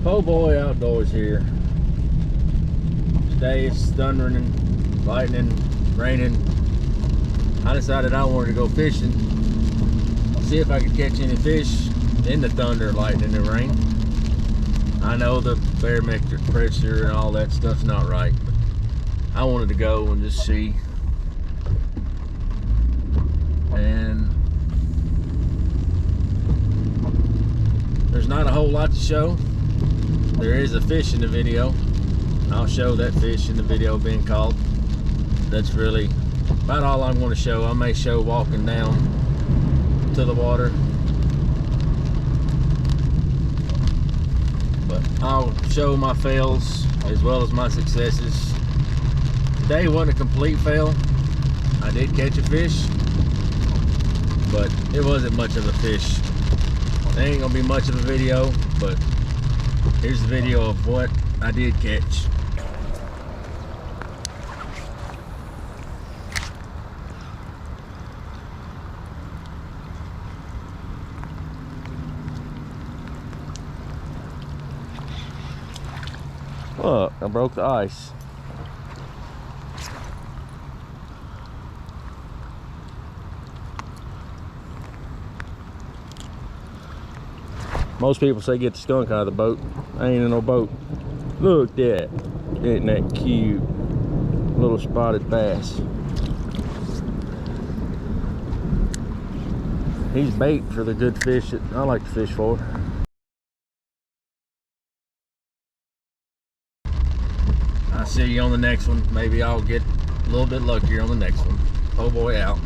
Po' Boy Outdoors here. Today it's thundering and lightning, raining. I decided I wanted to go fishing, see if I could catch any fish in the thunder, lightning, and rain. I know the barometric pressure and all that stuff's not right, but I wanted to go and just see. And there's not a whole lot to show. There is a fish in the video. I'll show that fish in the video being caught. That's really about all I'm going to show. I may show walking down to the water, but I'll show my fails as well as my successes. Today wasn't a complete fail. I did catch a fish, but it wasn't much of a fish. There ain't gonna be much of a video, but here's the video of what I did catch. Look, I broke the ice. Most people say get the skunk out of the boat. I ain't in no boat. Look at that. Isn't that cute? Little spotted bass. He's bait for the good fish that I like to fish for. I'll see you on the next one. Maybe I'll get a little bit luckier on the next one. Po' Boy out.